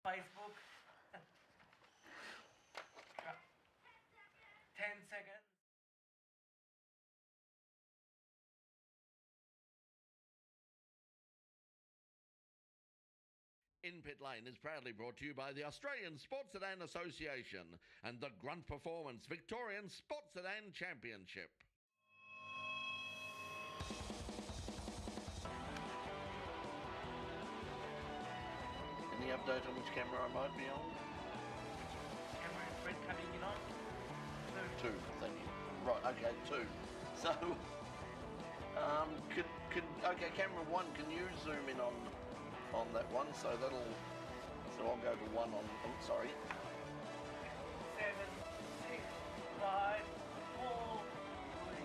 Facebook. 10 seconds. In Pit Lane is proudly brought to you by the Australian Sports Sedan Association and the Grunt Performance Victorian Sports Sedan Championship. Any update on which camera I might be on? Camera is Fred coming in on. Two, thank you. Right, okay, two. So, okay, camera one, can you zoom in on that one? So I'll go to one on, I'm sorry. 7, 6, 5, 4, 3,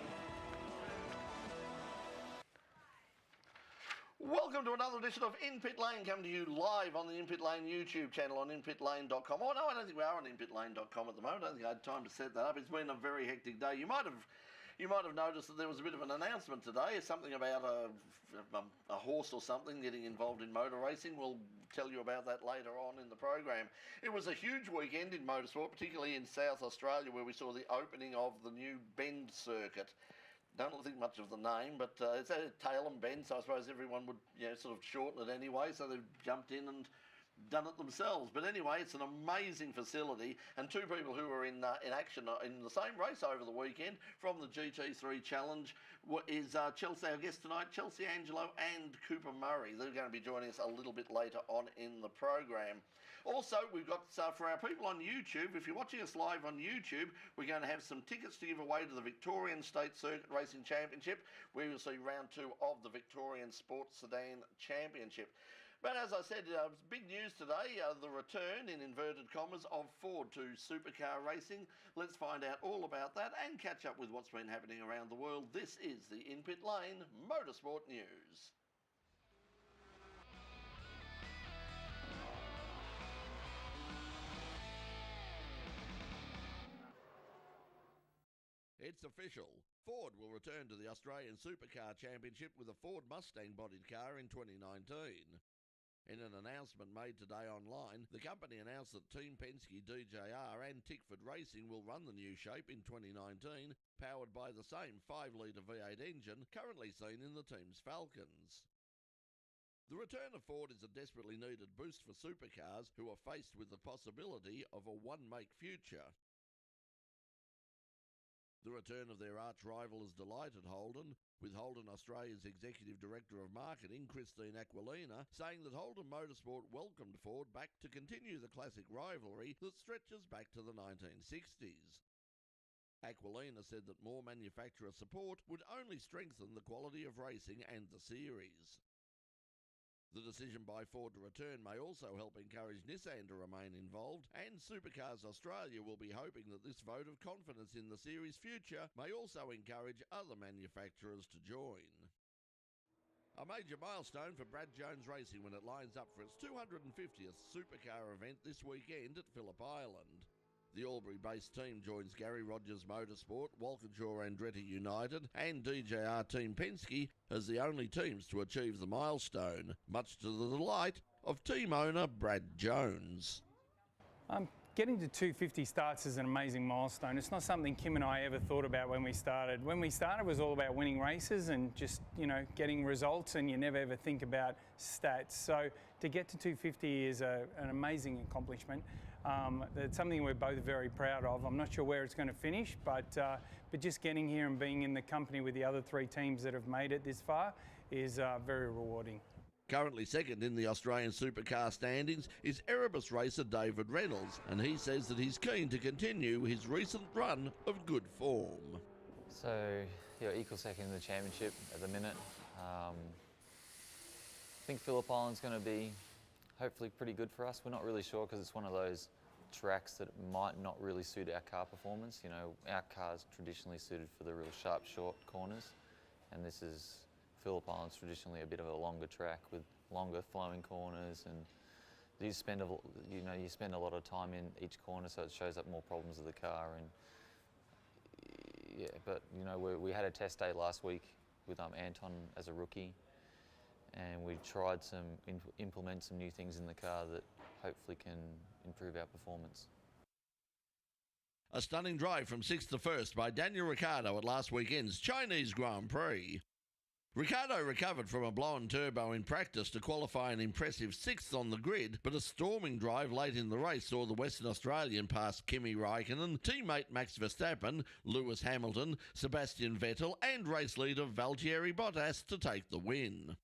2. Welcome to another edition of In Pit Lane, coming to you live on the In Pit Lane YouTube channel on inpitlane.com. Oh no, I don't think we are on inpitlane.com at the moment. I don't think I had time to set that up. It's been a very hectic day. You might have noticed that there was a bit of an announcement today. It's something about a horse or something getting involved in motor racing. We'll tell you about that later on in the program. It was a huge weekend in motorsport, particularly in South Australia, where we saw the opening of the new Bend circuit. Don't think much of the name, but it's a Tailem Bend, so I suppose everyone would sort of shorten it anyway, so they've jumped in and done it themselves. But anyway, it's an amazing facility, and two people who were in action in the same race over the weekend from the GT3 Challenge is Chelsea, our guest tonight, Chelsea Angelo and Cooper Murray. They're going to be joining us a little bit later on in the program. Also, we've got, for our people on YouTube, if you're watching us live on YouTube, we're going to have some tickets to give away to the Victorian State Circuit Racing Championship, where you'll see round 2 of the Victorian Sports Sedan Championship. But as I said, big news today, the return, in inverted commas, of Ford to supercar racing. Let's find out all about that and catch up with what's been happening around the world. This is the In Pit Lane Motorsport News. It's official. Ford will return to the Australian Supercar Championship with a Ford Mustang-bodied car in 2019. In an announcement made today online, the company announced that Team Penske, DJR and Tickford Racing will run the new shape in 2019, powered by the same 5-litre V8 engine currently seen in the team's Falcons. The return of Ford is a desperately needed boost for supercars who are faced with the possibility of a one-make future. The return of their arch-rival has delighted Holden, with Holden Australia's Executive Director of Marketing, Christine Aquilina, saying that Holden Motorsport welcomed Ford back to continue the classic rivalry that stretches back to the 1960s. Aquilina said that more manufacturer support would only strengthen the quality of racing and the series. The decision by Ford to return may also help encourage Nissan to remain involved, and Supercars Australia will be hoping that this vote of confidence in the series' future may also encourage other manufacturers to join. A major milestone for Brad Jones Racing when it lines up for its 250th Supercar event this weekend at Phillip Island. The Albury-based team joins Gary Rogers Motorsport, Walkinshaw Andretti United and DJR Team Penske as the only teams to achieve the milestone, much to the delight of team owner Brad Jones. Getting to 250 starts is an amazing milestone. It's not something Kim and I ever thought about when we started. When we started, it was all about winning races and just, getting results, and you never ever think about stats. So to get to 250 is an amazing accomplishment. It's something we're both very proud of. I'm not sure where it's going to finish, but just getting here and being in the company with the other 3 teams that have made it this far is very rewarding. Currently second in the Australian supercar standings is Erebus racer David Reynolds, and he says that he's keen to continue his recent run of good form. So, equal second in the championship at the minute. I think Phillip Island's going to be hopefully pretty good for us. We're not really sure because it's one of those tracks that might not really suit our car performance. Our car's traditionally suited for the real sharp, short corners, and this is Phillip Island's traditionally a bit of a longer track with longer flowing corners, and you spend a lot of time in each corner, so it shows up more problems with the car. And but we had a test day last week with Anton as a rookie, and we tried implement some new things in the car that hopefully can improve our performance. A stunning drive from 6th to 1st by Daniel Ricciardo at last weekend's Chinese Grand Prix. Ricciardo recovered from a blown turbo in practice to qualify an impressive 6th on the grid, but a storming drive late in the race saw the Western Australian pass Kimi Raikkonen, teammate Max Verstappen, Lewis Hamilton, Sebastian Vettel and race leader Valtteri Bottas to take the win.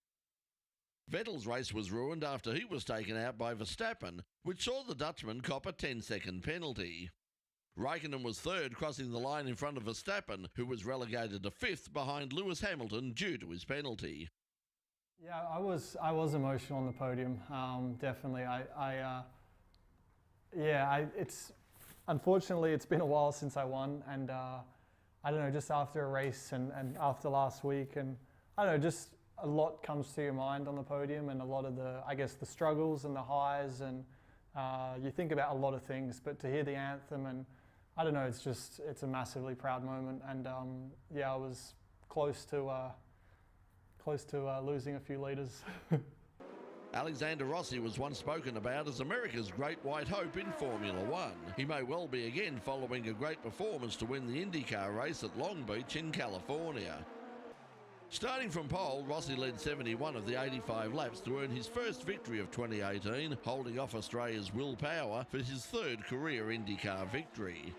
Vettel's race was ruined after he was taken out by Verstappen, which saw the Dutchman cop a 10-second penalty. Raikkonen was third, crossing the line in front of Verstappen, who was relegated to 5th behind Lewis Hamilton due to his penalty. Yeah, I was emotional on the podium. Definitely, unfortunately it's been a while since I won, and I don't know, just after a race and after last week, and I don't know, just a lot comes to your mind on the podium, and a lot of the struggles and the highs, and you think about a lot of things, but to hear the anthem, and I don't know, it's a massively proud moment, and yeah, I was close to losing a few litres. Alexander Rossi was once spoken about as America's great white hope in Formula One. He may well be again following a great performance to win the IndyCar race at Long Beach in California. Starting from pole, Rossi led 71 of the 85 laps to earn his first victory of 2018, holding off Australia's Will Power for his third career IndyCar victory.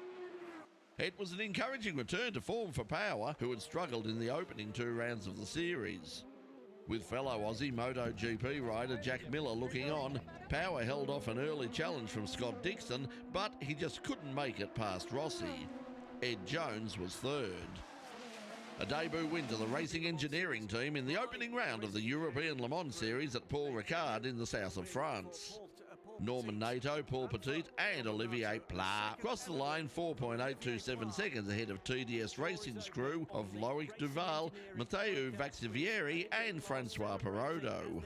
It was an encouraging return to form for Power, who had struggled in the opening 2 rounds of the series. With fellow Aussie MotoGP rider Jack Miller looking on, Power held off an early challenge from Scott Dixon, but he just couldn't make it past Rossi. Ed Jones was third. A debut win to the racing engineering team in the opening round of the European Le Mans Series at Paul Ricard in the south of France. Norman Nato, Paul Petit and Olivier Pla crossed the line 4.827 seconds ahead of TDS Racing's crew of Loic Duval, Matteo Vaxivieri and Francois Perotto.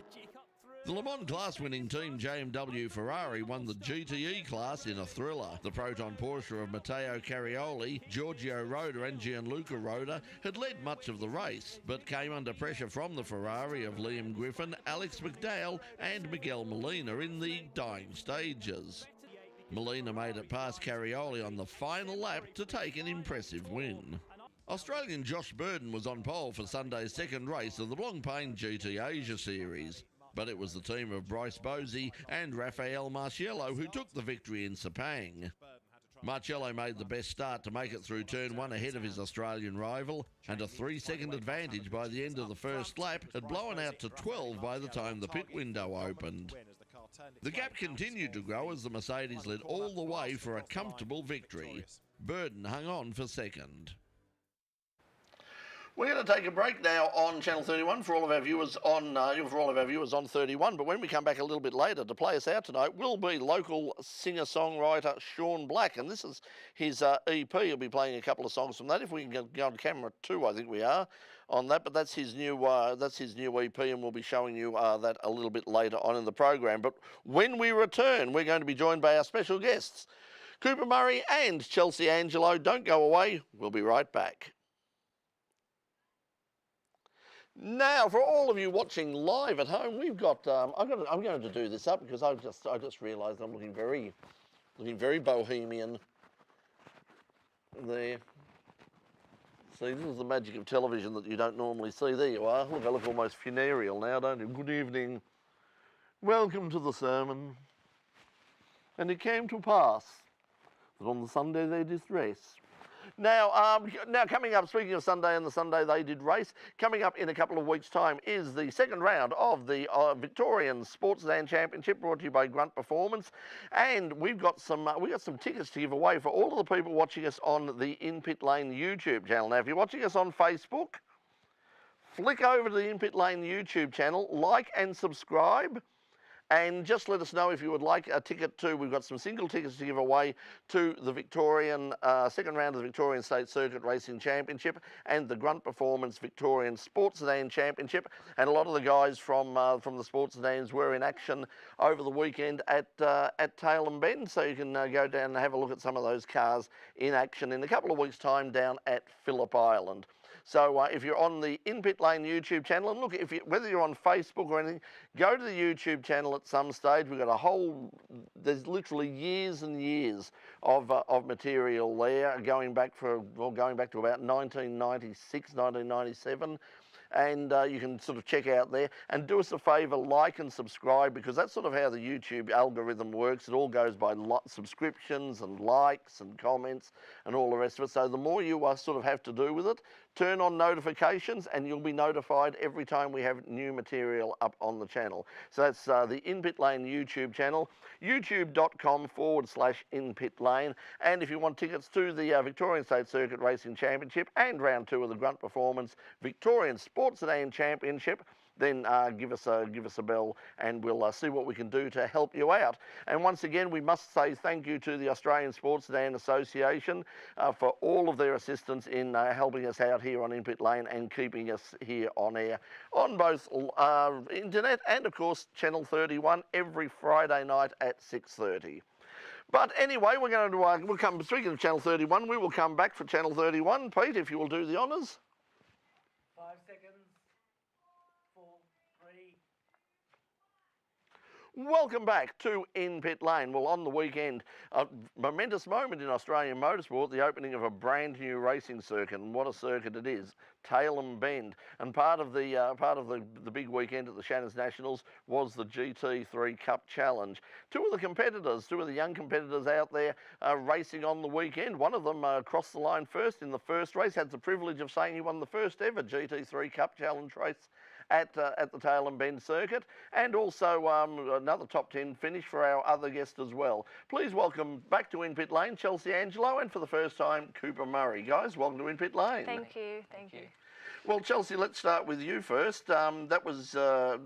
The Le Mans class-winning team JMW Ferrari won the GTE class in a thriller. The Proton Porsche of Matteo Carioli, Giorgio Roda and Gianluca Roda had led much of the race, but came under pressure from the Ferrari of Liam Griffin, Alex McDowell and Miguel Molina in the dying stages. Molina made it past Carioli on the final lap to take an impressive win. Australian Josh Burden was on pole for Sunday's second race of the Blancpain GT Asia Series. But it was the team of Bryce Bosey and Rafael Marciello who took the victory in Sepang. Marciello made the best start to make it through turn 1 ahead of his Australian rival, and a 3-second advantage by the end of the first lap had blown out to 12 by the time the pit window opened. The gap continued to grow as the Mercedes led all the way for a comfortable victory. Burden hung on for second. We're going to take a break now on Channel 31 for all of our viewers on 31. But when we come back a little bit later to play us out tonight, will be local singer-songwriter Sean Black, and this is his EP. He'll be playing a couple of songs from that. If we can go on camera too, I think we are on that. But that's his new EP, and we'll be showing you that a little bit later on in the program. But when we return, we're going to be joined by our special guests, Cooper Murray and Chelsea Angelo. Don't go away. We'll be right back. Now, for all of you watching live at home, we've got. I'm going to do this up because I just realised I'm looking very bohemian. There. See, this is the magic of television that you don't normally see. There you are. Look, I look almost funereal now, don't you? Good evening. Welcome to the sermon. And it came to pass that on the Sunday they did race. Now coming up, speaking of Sunday and the Sunday they did race, coming up in a couple of weeks' time is the second round of the Victorian Sports Sedan Championship, brought to you by Grunt Performance, and we've got some tickets to give away for all of the people watching us on the In Pit Lane YouTube channel. Now, if you're watching us on Facebook, flick over to the In Pit Lane YouTube channel, like and subscribe. And just let us know if you would like a ticket to, we've got some single tickets to give away to the Victorian, second round of the Victorian State Circuit Racing Championship and the Grunt Performance Victorian Sports Sedan Championship. And a lot of the guys from the Sports Sedans were in action over the weekend at Tailem Bend. So you can go down and have a look at some of those cars in action in a couple of weeks' time down at Phillip Island. So if you're on the In Pit Lane YouTube channel, and look, whether you're on Facebook or anything, go to the YouTube channel at some stage. We've got there's literally years and years of material there, going back to about 1996, 1997. And you can sort of check out there, and do us a favour, like and subscribe, because that's sort of how the YouTube algorithm works. It all goes by subscriptions and likes and comments and all the rest of it. So the more you sort of have to do with it, turn on notifications and you'll be notified every time we have new material up on the channel. So that's the In Pit Lane YouTube channel, youtube.com/InPitLane. And if you want tickets to the Victorian State Circuit Racing Championship and round 2 of the Grunt Performance Victorian Sports Sedan Championship, then give us a bell and we'll see what we can do to help you out. And once again, we must say thank you to the Australian Sports Sedan Association for all of their assistance in helping us out here on In Pit Lane and keeping us here on air on both internet and of course Channel 31 every Friday night at 6:30. But anyway, we're going to speaking of Channel 31, we will come back for Channel 31. Pete, if you will do the honours. 5 seconds. 4, 3. Welcome back to In Pit Lane. Well, on the weekend, a momentous moment in Australian motorsport, the opening of a brand new racing circuit, and what a circuit it is, Tailem Bend. And part of the big weekend at the Shannons Nationals was the GT3 Cup Challenge. Two of the young competitors out there racing on the weekend. One of them crossed the line first in the first race, had the privilege of saying he won the first ever GT3 Cup Challenge race at the Tailem Bend circuit, and also another top 10 finish for our other guest as well. Please welcome back to In Pit Lane, Chelsea Angelo, and for the first time, Cooper Murray. Guys, welcome to In Pit Lane. Thank you. Thank you. Well, Chelsea, let's start with you first. That was a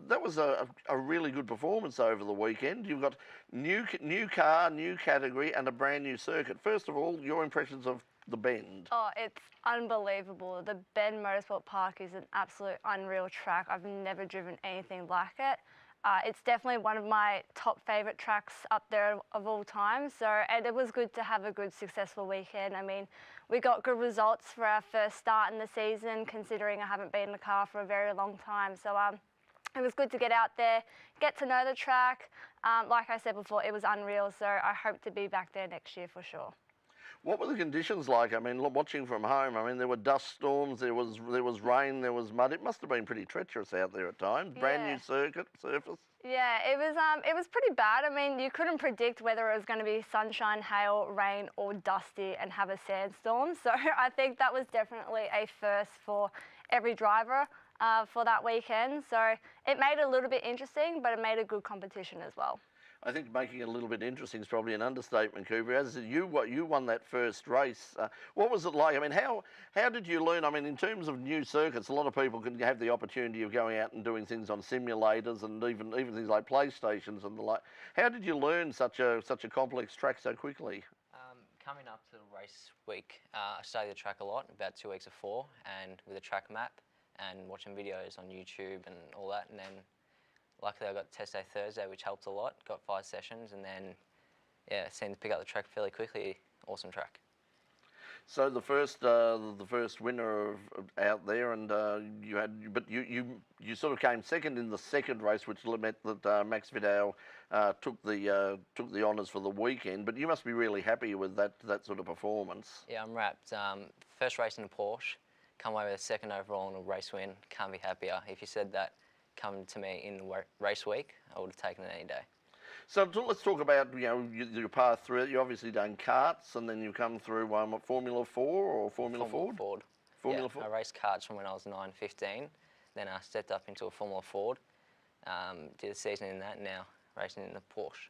really good performance over the weekend. You've got new car, new category, and a brand new circuit. First of all, your impressions of the Bend. Oh, it's unbelievable. The Bend Motorsport Park is an absolute unreal track. I've never driven anything like it. It's definitely one of my top favourite tracks up there of all time. And it was good to have a good, successful weekend. I mean, we got good results for our first start in the season, considering I haven't been in the car for a very long time. So it was good to get out there, get to know the track. Like I said before, it was unreal. So I hope to be back there next year for sure. What were the conditions like? I mean, watching from home, I mean, there were dust storms, there was rain, there was mud. It must have been pretty treacherous out there at times. Brand new surface. Yeah, it was pretty bad. I mean, you couldn't predict whether it was going to be sunshine, hail, rain, or dusty and have a sandstorm. So I think that was definitely a first for every driver for that weekend. So it made it a little bit interesting, but it made a good competition as well. I think making it a little bit interesting is probably an understatement, Cooper. As you won that first race. What was it like? I mean, how did you learn? I mean, in terms of new circuits, a lot of people can have the opportunity of going out and doing things on simulators and even things like PlayStations and the like. How did you learn such a complex track so quickly? Coming up to the race week, I studied the track a lot, about 2 weeks before, and with a track map and watching videos on YouTube and all that, and then luckily I got test day Thursday, which helped a lot. Got 5 sessions, and then seemed to pick up the track fairly quickly. Awesome track. So the first winner out there, and you sort of came second in the second race, which meant that Max Vidal took the honours for the weekend. But you must be really happy with that sort of performance. Yeah, I'm wrapped. First race in a Porsche, come away with a second overall and a race win. Can't be happier. If you said that come to me in the race week, I would have taken it any day. So let's talk about your path through it. You obviously done karts, and then you come through Formula 4 or Formula Ford? Ford. Formula Ford. I raced karts from when I was 9, 15. Then I stepped up into a Formula Ford, did a season in that, and now racing in the Porsche.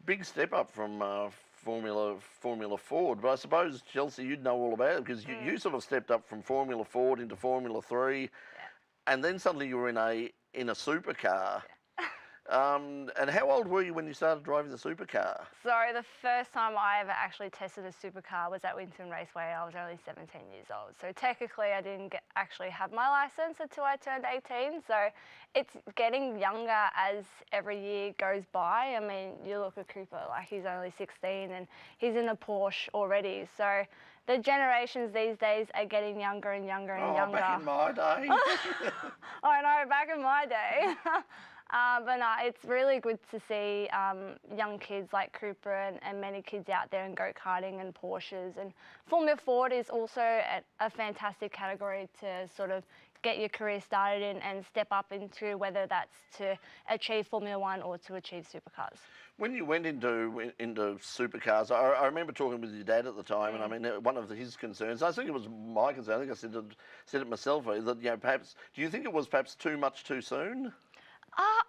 Big step up from Formula Ford, but I suppose, Chelsea, you'd know all about it because you sort of stepped up from Formula Ford into Formula 3, and then suddenly you were in a supercar. And how old were you when you started driving the supercar? So the first time I ever actually tested a supercar was at Winton Raceway. I was only 17 years old. So technically I didn't actually have my licence until I turned 18. So it's getting younger as every year goes by. I mean, you look at Cooper, like he's only 16 and he's in a Porsche already. So the generations these days are getting younger and younger and younger. Back in my day. I know, back in my day. But no, it's really good to see young kids like Cooper and many kids out there in go-karting and Porsches. And Formula Ford is also a fantastic category to sort of get your career started in and step up into, whether that's to achieve Formula One or to achieve supercars. When you went into supercars, I remember talking with your dad at the time, and I mean, one of his concerns, I think it was my concern, I think I said it myself, that perhaps, do you think it was perhaps too much too soon?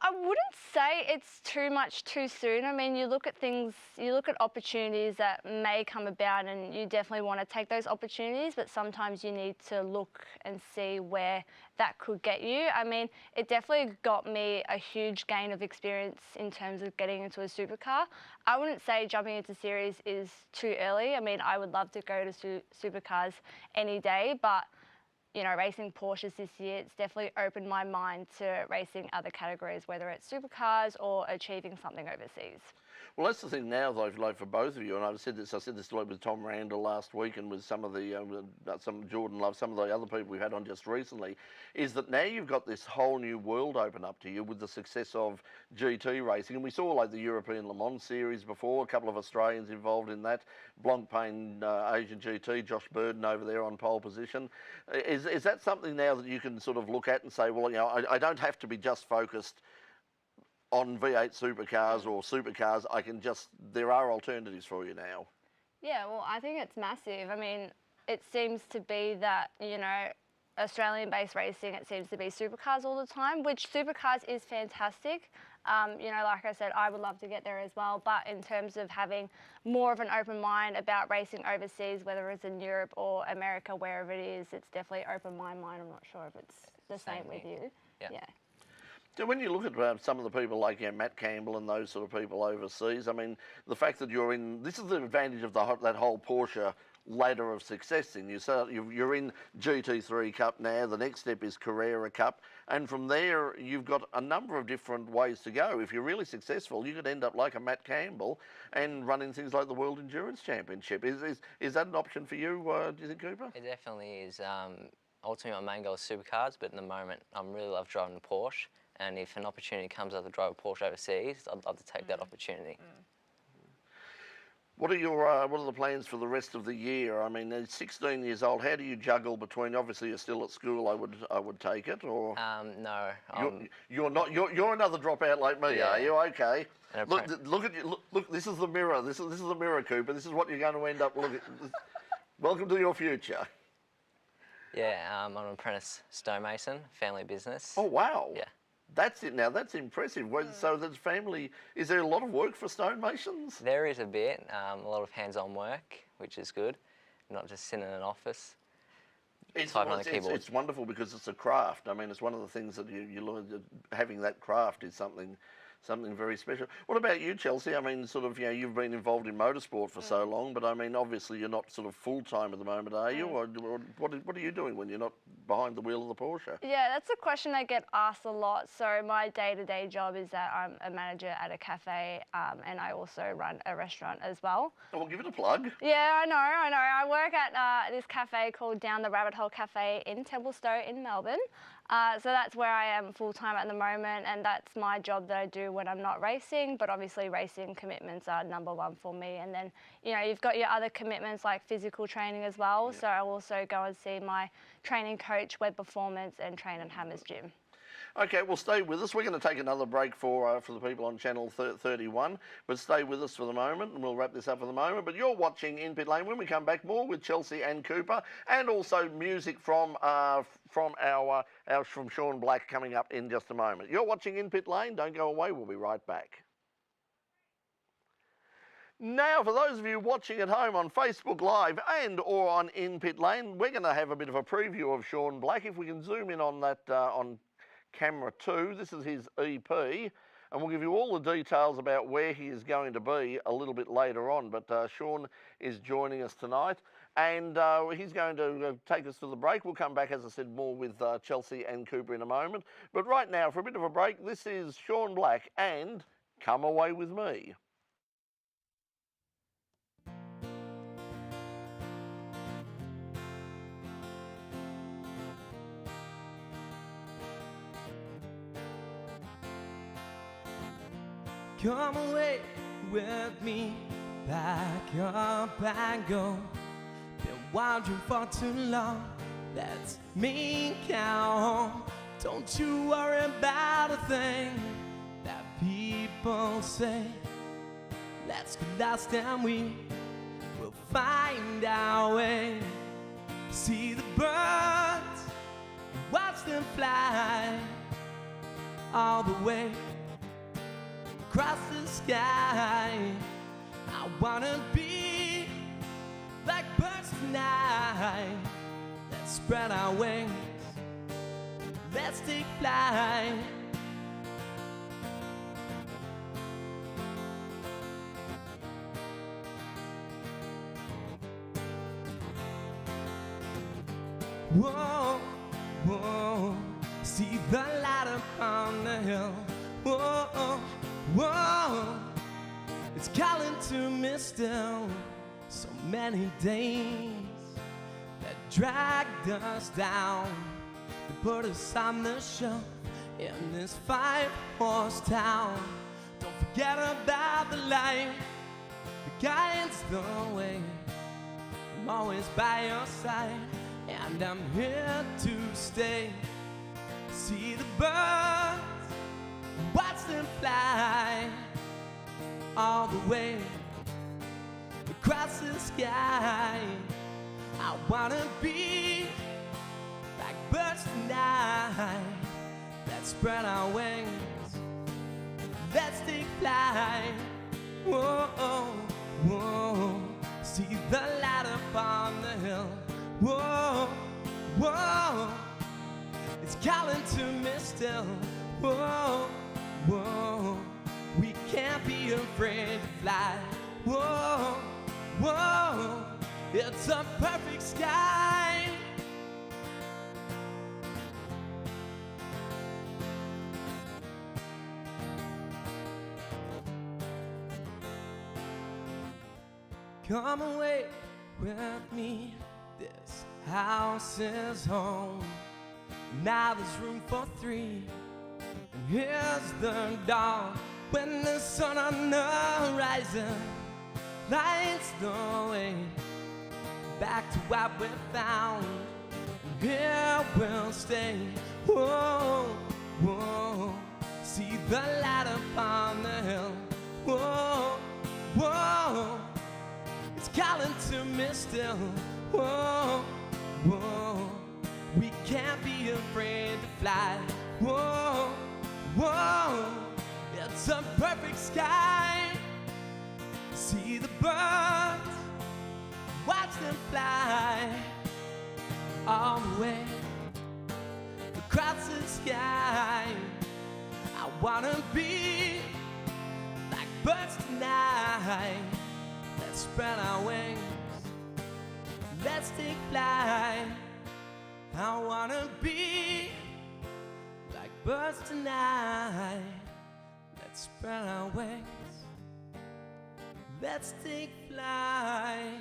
I wouldn't say it's too much too soon. I mean, you look at things, you look at opportunities that may come about and you definitely want to take those opportunities, but sometimes you need to look and see where that could get you. I mean, it definitely got me a huge gain of experience in terms of getting into a supercar. I wouldn't say jumping into series is too early. I mean, I would love to go to supercars any day, but you know, racing Porsches this year, it's definitely opened my mind to racing other categories, whether it's supercars or achieving something overseas. Well, that's the thing now, though, like for both of you, and I said this with Tom Randall last week and with some of the, some Jordan Love, some of the other people we've had on just recently, is that now you've got this whole new world open up to you with the success of GT racing. And we saw like the European Le Mans series before, a couple of Australians involved in that, Blancpain Asian GT, Josh Burden over there on pole position. Is that something now that you can sort of look at and say, well, you know, I don't have to be just focused on V8 supercars or supercars, there are alternatives for you now? Yeah, well, I think it's massive. I mean, it seems to be that, you know, Australian-based racing, it seems to be supercars all the time, which supercars is fantastic. You know, like I said, I would love to get there as well, but in terms of having more of an open mind about racing overseas, whether it's in Europe or America, wherever it is, it's definitely opened my mind. I'm not sure if it's the same with you. Yeah. So when you look at some of the people like Matt Campbell and those sort of people overseas, I mean, the fact that you're in, this is the advantage of that whole Porsche ladder of success thing. You're in GT3 Cup now, the next step is Carrera Cup, and from there you've got a number of different ways to go. If you're really successful, you could end up like a Matt Campbell and running things like the World Endurance Championship. Is that an option for you, do you think, Cooper? It definitely is. Ultimately my main goal is supercars, but at the moment I really love driving a Porsche. And if an opportunity comes up to drive a Porsche overseas, I'd love to take that opportunity. What are the plans for the rest of the year? I mean, at 16 years old, how do you juggle between? Obviously, you're still at school. I would take it, or no. You're not. You're another dropout like me, Yeah. are you? Okay. Look at you. Look. This is the mirror. This is the mirror, Cooper. This is what you're going to end up looking. Welcome to your future. Yeah, I'm an apprentice stonemason, family business. Oh wow. Yeah. That's it now. That's impressive. So there's family. Is there a lot of work for stonemasons? There is a bit, a lot of hands-on work, which is good. Not just sitting in an office. Typing on the keyboard. It's wonderful because it's a craft. I mean, it's one of the things that you learn. Having that craft is something very special. What about you, Chelsea? I mean, sort of, you know, you've been involved in motorsport for so long, but I mean, obviously you're not sort of full-time at the moment, are you? Or what are you doing when you're not behind the wheel of the Porsche? Yeah, that's a question I get asked a lot. So my day-to-day job is that I'm a manager at a cafe, and I also run a restaurant as well. Oh, well, give it a plug. Yeah, I know. I work at this cafe called Down the Rabbit Hole Cafe in Templestowe in Melbourne. So that's where I am full-time at the moment, and that's my job that I do when I'm not racing, but obviously racing commitments are number one for me. And then, you know, you've got your other commitments like physical training as well. Yeah. So I also go and see my training coach, Web Performance, and train at Hammers Gym. Okay, well, stay with us. We're going to take another break for the people on Channel 31, but stay with us for the moment, and we'll wrap this up for the moment. But you're watching In Pit Lane. When we come back, more with Chelsea and Cooper, and also music from Sean Black coming up in just a moment. You're watching In Pit Lane. Don't go away. We'll be right back. Now, for those of you watching at home on Facebook Live and or on In Pit Lane, we're going to have a bit of a preview of Sean Black. If we can zoom in on that on camera 2, this is his EP. and we'll give you all the details about where he is going to be a little bit later on. But Sean is joining us tonight, and he's going to take us to the break. We'll come back, as I said, more with Chelsea and Cooper in a moment. But right now, for a bit of a break, this is Sean Black and Come Away With Me. Come away with me, back up and go. Been wandering for too long, let's make our home. Don't you worry about a thing that people say. Let's get lost and we will find our way. See the birds, watch them fly all the way across the sky. I wanna be like birds tonight. Let's spread our wings, let's take flight. Whoa, whoa, see the light upon the hill. Whoa, whoa, it's calling to me still. So many days that dragged us down, they put us on the shelf in this 5-horse town. Don't forget about the light that guides the way. I'm always by your side, and I'm here to stay. See the birds, watch them fly all the way across the sky. I wanna be like birds tonight. Let's spread our wings, let's take flight. Whoa, whoa, see the light upon the hill. Whoa, whoa, it's calling to me still. Whoa, whoa, we can't be afraid to fly. Whoa, whoa, it's a perfect sky. Come away with me, this house is home. Now there's room for 3, and here's the dawn. When the sun on the horizon lights the way back to what we found, and here we'll stay. Whoa, whoa, see the light upon the hill. Whoa, whoa, it's calling to me still. Whoa, whoa, we can't be afraid to fly. Whoa, whoa, it's a perfect sky. See the birds, watch them fly all the way across the sky. I wanna be like birds tonight. Let's spread our wings, let's take flight. I wanna be like birds tonight. Let's spread our wings, let's take flight.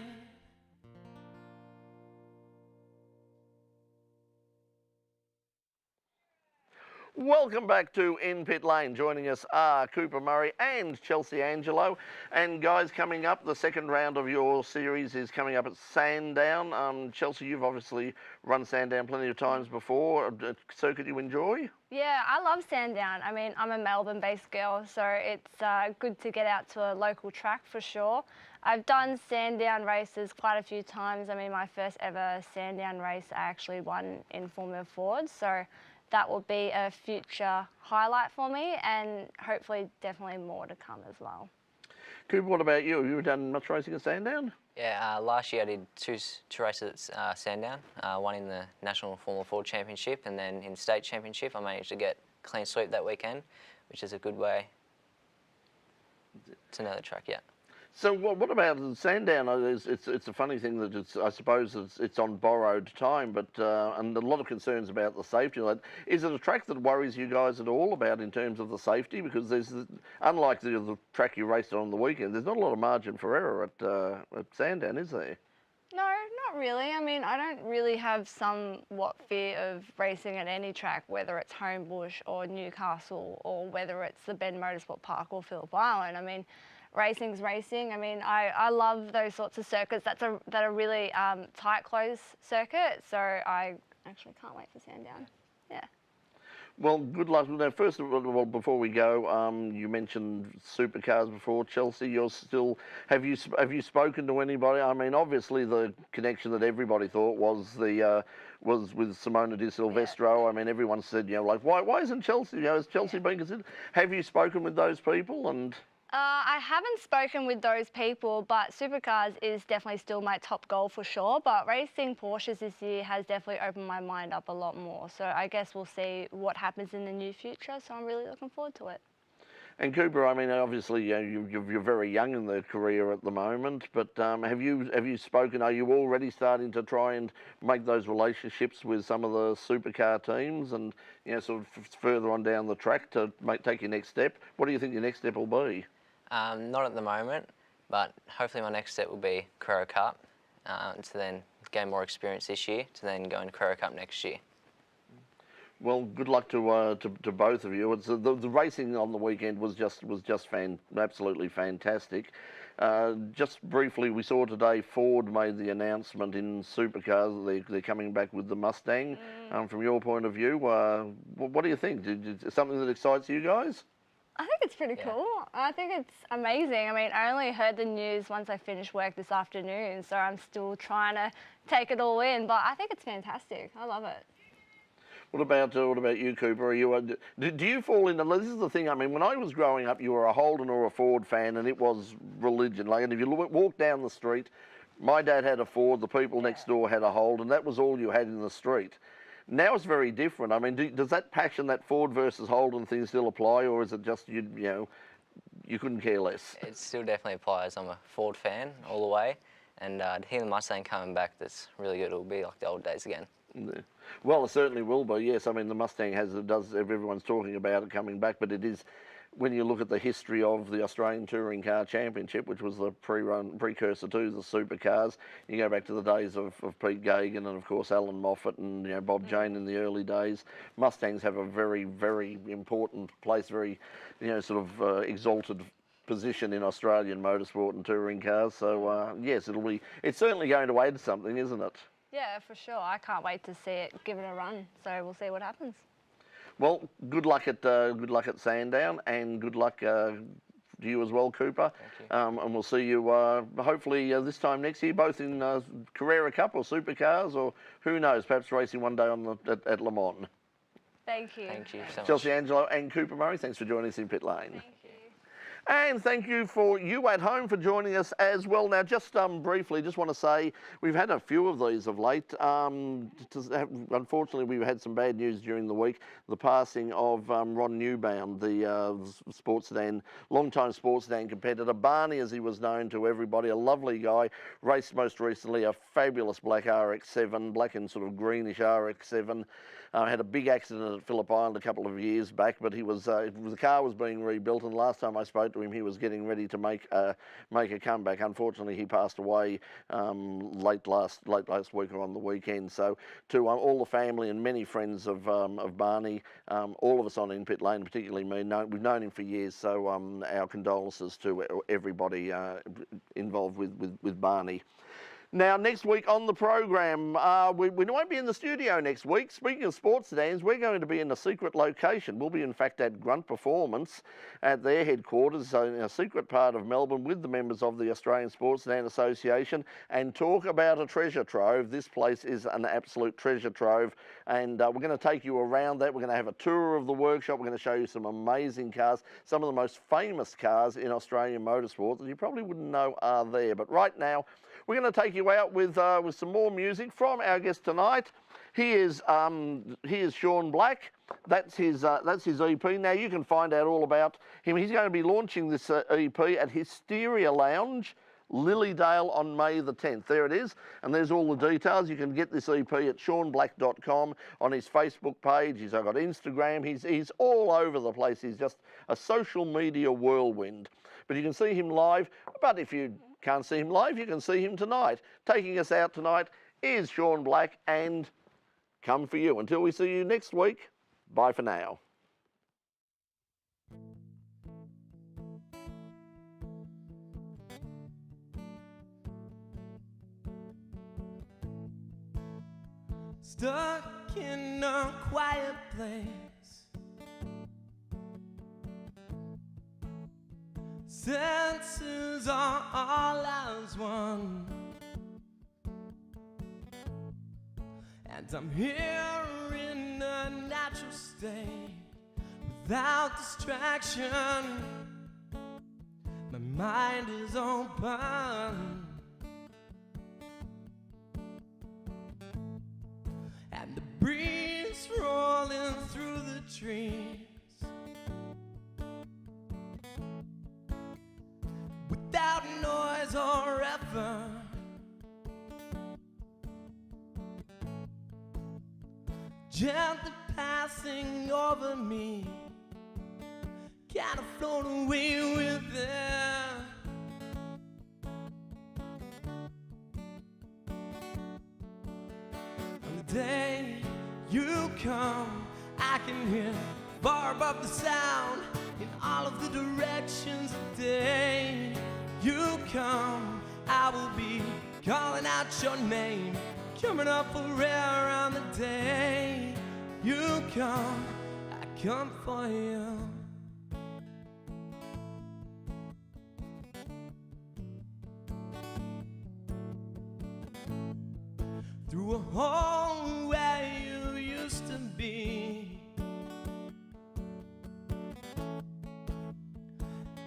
Welcome back to In Pit Lane. Joining us are Cooper Murray and Chelsea Angelo. And guys, coming up, the second round of your series is coming up at Sandown. Chelsea, you've obviously run Sandown plenty of times before. A circuit you enjoy? Yeah, I love Sandown. I mean, I'm a Melbourne-based girl, so it's good to get out to a local track for sure. I've done Sandown races quite a few times. I mean, my first ever Sandown race I actually won in Formula Ford, so that will be a future highlight for me, and hopefully definitely more to come as well. Cooper, what about you? Have you done much racing at Sandown? Yeah, last year I did two races at Sandown, one in the National Formula Ford Championship, and then in State Championship I managed to get clean sweep that weekend, which is a good way It's another track, yeah. So what about Sandown? It's a funny thing that I suppose it's on borrowed time, but and a lot of concerns about the safety. Is it a track that worries you guys at all about in terms of the safety? Because there's, unlike the track you raced on the weekend, there's not a lot of margin for error at Sandown, is there? No, not really. I mean, I don't really have somewhat fear of racing at any track, whether it's Homebush or Newcastle or whether it's the Ben Motorsport Park or Phillip Island. I mean, racing's racing. I mean, I love those sorts of circuits. That are really tight, closed circuit. So I actually can't wait for Sandown. Yeah. Well, good luck. Now, first of all, before we go, you mentioned supercars before, Chelsea. You're still have you spoken to anybody? I mean, obviously the connection that everybody thought was was with Simona Di Silvestro. I mean, everyone said, like, why isn't Chelsea? Is Chelsea being considered? Have you spoken with those people? And I haven't spoken with those people, but supercars is definitely still my top goal for sure. But racing Porsches this year has definitely opened my mind up a lot more. So I guess we'll see what happens in the near future. So I'm really looking forward to it. And Cooper, I mean, obviously you're very young in the career at the moment, but have you spoken? Are you already starting to try and make those relationships with some of the supercar teams, and sort of further on down the track to take your next step? What do you think your next step will be? Not at the moment, but hopefully my next step will be Carrera Cup, to then gain more experience this year, to then go into Carrera Cup next year. Well, good luck to both of you. It's the racing on the weekend was just absolutely fantastic. Just briefly, we saw today Ford made the announcement in supercars that they're coming back with the Mustang. From your point of view, what do you think? Something that excites you guys? I think it's pretty cool. I think it's amazing. I mean, I only heard the news once I finished work this afternoon, so I'm still trying to take it all in, but I think it's fantastic. I love it. What about you, Cooper? Are you do you fall into? This is the thing. I mean, when I was growing up, you were a Holden or a Ford fan, and it was religion. Like, and if you walk down the street, my dad had a Ford. The people next door had a Holden. That was all you had in the street. Now it's very different. I mean, does that passion, that Ford versus Holden thing, still apply, or is it just you couldn't care less? It still definitely applies. I'm a Ford fan all the way, and to hear the Mustang coming back, that's really good. It'll be like the old days again. Well, it certainly will be. Yes, I mean the Mustang does. Everyone's talking about it coming back, but it is. When you look at the history of the Australian Touring Car Championship, which was the precursor to the supercars, you go back to the days of Pete Gagan and, of course, Alan Moffat and Bob Jane in the early days. Mustangs have a very, very important place, very, sort of exalted position in Australian motorsport and touring cars. So, yes, it's certainly going to add something, isn't it? Yeah, for sure. I can't wait to see it, give it a run. So we'll see what happens. Well, good luck at Sandown, and good luck to you as well, Cooper. Thank you. And we'll see you hopefully this time next year, both in Carrera Cup or supercars, or who knows, perhaps racing one day at Le Mans. Thank you. Thank you so much. Chelsea Angelo and Cooper Murray, thanks for joining us in Pit Lane. Thank you. And thank you for you at home for joining us as well. Now, just briefly, just want to say we've had a few of these of late. Unfortunately, we've had some bad news during the week. The passing of Ron Newbound, the long-time sports sedan competitor. Barney, as he was known to everybody, a lovely guy. Raced most recently a fabulous black RX-7, black and sort of greenish RX-7. Had a big accident at Phillip Island a couple of years back, but he was the car was being rebuilt, and last time I spoke to him, he was getting ready to make a comeback. Unfortunately, he passed away late last week or on the weekend. So to all the family and many friends of Barney, all of us on In Pit Lane, particularly me, we've known him for years. So our condolences to everybody involved with Barney. Now, next week on the program, we won't be in the studio next week. Speaking of sports sedans, we're going to be in a secret location. We'll be, in fact, at Grunt Performance at their headquarters, so in a secret part of Melbourne, with the members of the Australian Sports Sedan Association, and talk about a treasure trove. This place is an absolute treasure trove, and we're going to take you around that. We're going to have a tour of the workshop. We're going to show you some amazing cars, some of the most famous cars in Australian motorsport that you probably wouldn't know are there. But right now, we're going to take you out with some more music from our guest tonight. He is Sean Black. That's his EP. Now you can find out all about him. He's going to be launching this EP at Hysteria Lounge, Lilydale, on May the 10th. There it is, and there's all the details. You can get this EP at seanblack.com, on his Facebook page. He's got Instagram. He's all over the place. He's just a social media whirlwind. But you can see him live. But if you can't see him live, you can see him tonight. Taking us out tonight is Sean Black, and Come For You. Until we see you next week, bye for now. Stuck in a quiet place, senses are all as one, and I'm here in a natural state without distraction. My mind is open, and the breeze rolling through the trees without noise or effort. Gently passing over me, kind of float away with it. On the day you come, I can hear far above the sound in all of the directions. The day you come, I will be calling out your name, coming up for air. On the day you come, I come for you. Through a hole where you used to be,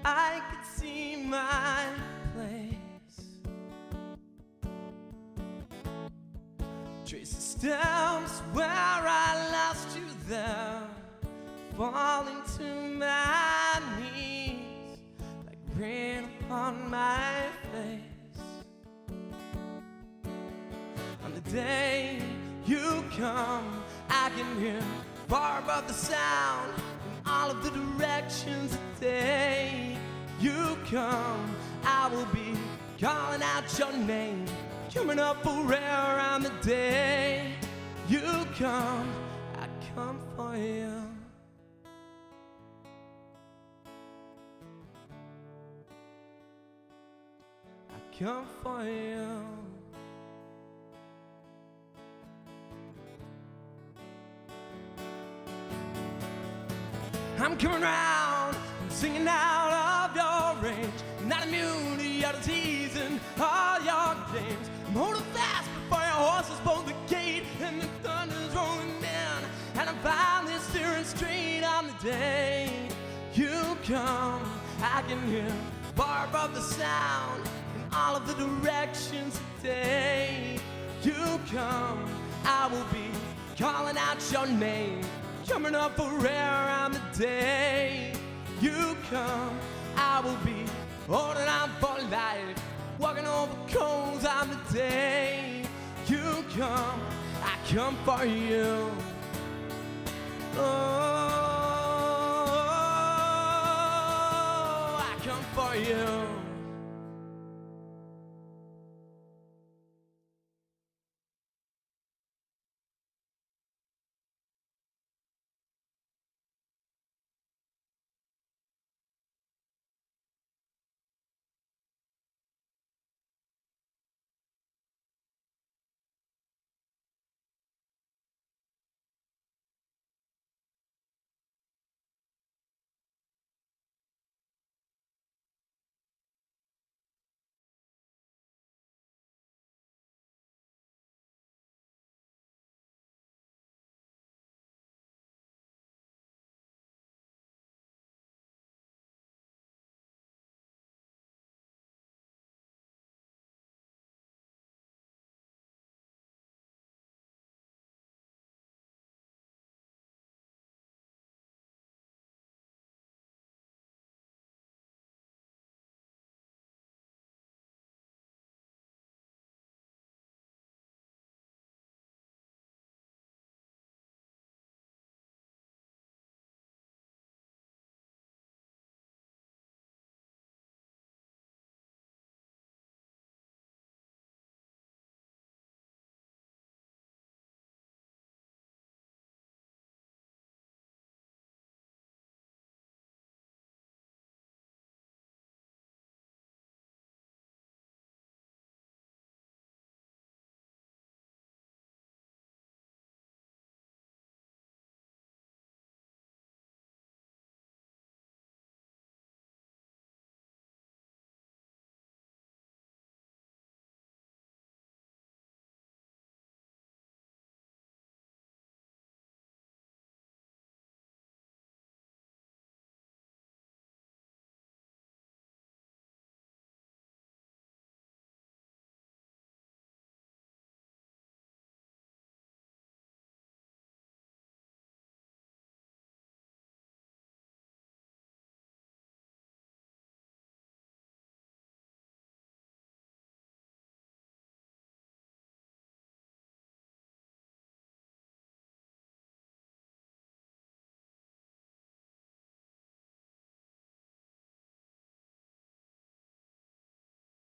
I could see my place. Trace the steps where I lost you there, falling to my knees like rain upon my face. On the day you come, I can hear far above the sound in all of the directions. The day you come, I will be calling out your name, coming up for air. On the day you come, I come for you. I come for you. I'm coming round, I'm singing out of your range, not immune to your disease and all your games. I'm holding fast before your horses bolt the gate, and the thunder's rolling in, and I'm finally steering straight. On the day you come, I can hear far above the sound in all of the directions. The day you come, I will be calling out your name, coming up for air. On the day you come, I will be holding on for life, walking over coals. On the day you come, I come for you. Oh, I come for you.